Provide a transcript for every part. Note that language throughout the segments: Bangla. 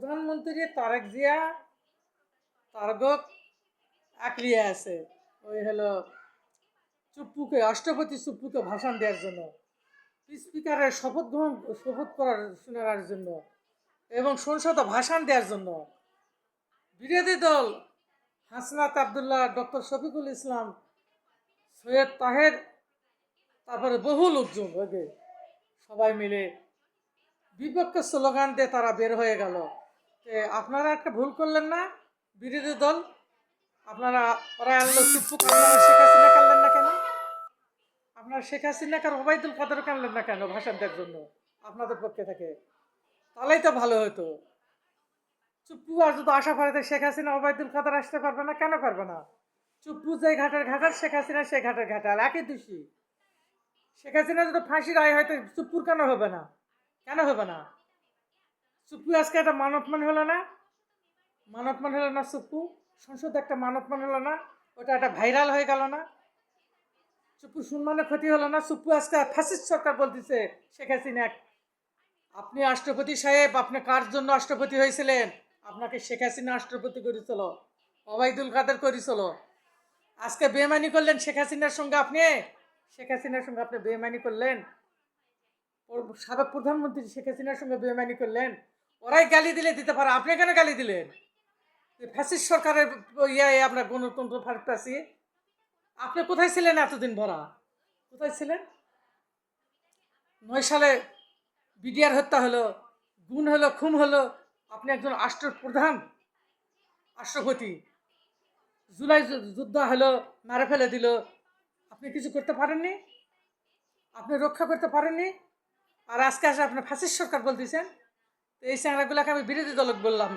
প্রধানমন্ত্রী তারেক জিয়া তারগক আঁকড়িয়ে আছে ওই হলো চুপ্পুকে রাষ্ট্রপতি চুপ্পুকে ভাষণ দেওয়ার জন্য, স্পিকারের শপথ করার শোনার জন্য এবং সংসদে ভাষণ দেওয়ার জন্য। বিরোধী দল হাসনাত আবদুল্লাহ, ডক্টর শফিকুল ইসলাম, সৈয়দ তাহের, তারপরে বহু লোকজন সবাই মিলে বিপক্ষে স্লোগান দিয়ে তারা বের হয়ে গেল। আপনারা একটা ভুল করলেন না বিরোধী দল? আপনারা ওরা আনলো চুপ্পু, শেখ হাসিনা কানলেন না কেন? আপনারা শেখ হাসিনা কার ওবায়দুল কাদের কানলেন না কেন ভাষণ দেওয়ার জন্য আপনাদের পক্ষে থেকে? তাহলেই তো ভালো হতো। চুপ্পু আর যদি আশা করে শেখ হাসিনা ওবায়দুল কাদের আসতে পারবে না, কেন পারবে না? চুপ্পু যে ঘাটের ঘাটার, শেখ হাসিনা সে ঘাটের ঘাটাল, একই দোষী। শেখ হাসিনা যদি ফাঁসির রায় হয়তো চুপ্পুর কেন হবে না? কেন হবে না? চুপ্পু আজকে একটা মানবমান হলো না? মানবমান হলো না চুপ্পু? সংসদে একটা মানবমান হলো না? ওটা একটা ভাইরাল হয়ে গেল না? চুপ্পু সম্মানের ক্ষতি হলো না? চুপ্পু আজকে ফ্যাসিস্ট সরকার বলতেছে শেখ হাসিনা। আপনি রাষ্ট্রপতি সাহেব, আপনি কার জন্য রাষ্ট্রপতি হয়েছিলেন? আপনাকে শেখ হাসিনা রাষ্ট্রপতি করেছিল, ওবায়দুল কাদের করেছিল। আজকে বেমানি করলেন শেখ হাসিনার সঙ্গে আপনি, শেখ হাসিনার সঙ্গে আপনি বেমানি করলেন। সাবেক প্রধানমন্ত্রী শেখ হাসিনার সঙ্গে বেমানি করলেন। ওরাই গালি দিলে দিতে পারে, আপনি কেন গালি দিলেন? ফ্যাসিস্ট সরকারের আপনার গণতন্ত্র ফাঁসি। আপনি কোথায় ছিলেন এতদিন ভরা? কোথায় ছিলেন? 9 সালে বিডিআর হত্যা হলো, গুণ হলো, খুন হলো, আপনি একজন প্রধান রাষ্ট্রপতি। জুলাই যুদ্ধ হলো, মারে ফেলে দিল, আপনি কিছু করতে পারেননি? আপনি রক্ষা করতে পারেননি? আর আজকে আসে আপনার ফ্যাসিস্ট সরকার বলতেছেন। তো এই চ্যাংড়াগুলোকে আমি বিরোধী দলক বললাম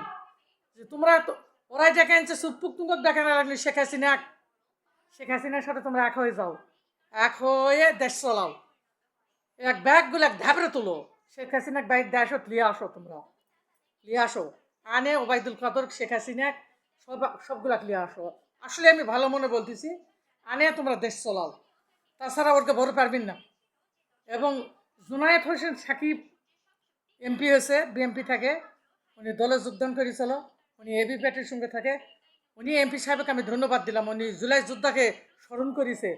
যে তোমরা তো, ওরাই ডেকে আনছে চুপ্পুক তুমক ডেকে আননি শেখ হাসিনা। শেখ হাসিনার সাথে তোমরা এক হয়ে যাও, এক হয়ে দেশ চলাও, এক ব্যাগগুলো এক ধাপড়ে তুলো, শেখ হাসিনাক বাইর দেশত লিয়ে আসো, তোমরা লিয়ে আসো, আনে ওবায়দুল কাদের শেখ হাসিনাক সবগুলাক লিয়ে আসো। আসলে আমি ভালো মনে বলতেছি, আনে তোমরা দেশ চলাও, তাছাড়া ওরকে বড় পারবেন না। এবং জুনায়েদ হোসেন সাকিব এমপি হয়েছে, বিএমপি থাকে, উনি দলে যোগদান করেছিল, উনি এবি প্যাটির সঙ্গে থাকে। উনি এমপি সাহেবকে আমি ধন্যবাদ দিলাম, উনি জুলাই যোদ্ধাকে স্মরণ করেছে।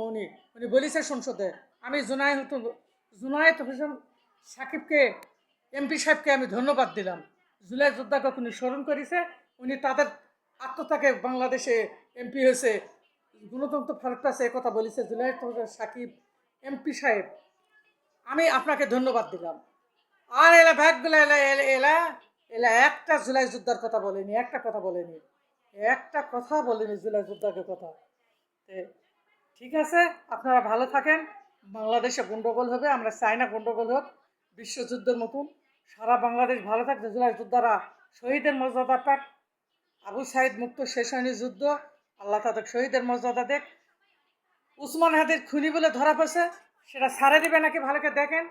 উনি উনি বলেছে সংসদে। আমি জুনায়েদ হোসেন সাকিবকে, এমপি সাহেবকে আমি ধন্যবাদ দিলাম। জুলাই যোদ্ধাকে উনি স্মরণ করেছে, উনি তাদের আত্মত্যাগে বাংলাদেশে এমপি হয়েছে, গণতন্ত্র ফেরত আছে কথা বলেছে জুনায়েদ হোসেন সাকিব এমপি সাহেব। আমি আপনাকে ধন্যবাদ দিলাম। আর এলা ব্যাগগুলো এলা এলা এলা এলা একটা জুলাই যোদ্ধার কথা বলেনি, একটা কথা বলেনি, একটা কথা বলেনি জুলাই যোদ্ধাকে কথা। ঠিক আছে, আপনারা ভালো থাকেন। বাংলাদেশে গন্ডগোল হবে, আমরা চাই না গন্ডগোল হোক বিশ্বযুদ্ধের মতন। সারা বাংলাদেশ ভালো থাকবে, জুলাই যোদ্ধারা শহীদের মর্যাদা পাক। আবু সাইদ মুক্ত, শেষ হয়নি যুদ্ধ, আল্লাহ তাদের শহীদের মর্যাদা দেখ। উসমান হাদির খুনি বলে ধরা পড়ছে, সেটা ছাড়ে দিবে নাকি ভালোকে দেখেন।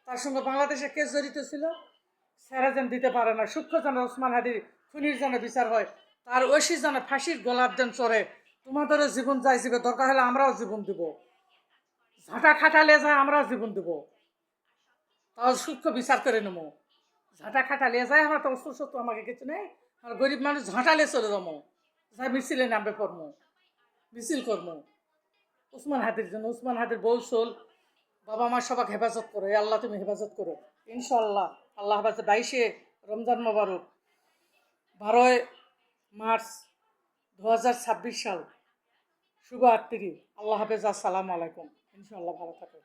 তার সঙ্গে বাংলাদেশে কেস জড়িত ছিল, স্যারা যেন দিতে পারে না। সূক্ষ্ম যেন ওসমান হাদির খুনির যেন বিচার হয়, তার ঐশী যেন ফাঁসির গলার যেন চড়ে। তোমাদেরও জীবন যাইবে, দরকার হলে আমরাও জীবন দিব, ঝাঁটা খাটালে যায় আমরাও জীবন দিব, তাও সূক্ষ্ম বিচার করে নেবো। ঝাঁটা খাটালে যায়, আমরা তো অস্ত্র শত্রু আমাকে কিছু নেই, আমরা গরিব মানুষ ঝাঁটালে চলে যাবো, যাই মিছিলে নামবে পড়বো, মিছিল করবো উসমান হাদির জন্য। উসমান হাদির বউ সোল, বাবা মা সবাক হেফাজত করো, আল্লাহ তুমি হেফাজত করো ইনশাল্লাহ। আল্লাহ হেফাজত। 22শে রমজান মোবারক, 12ই মার্চ 2026 সাল, শুভ রাত্রি। আল্লাহ হাফেজ, আসসালামু আলাইকুম। ইনশাল্লাহ ভালো থাকো।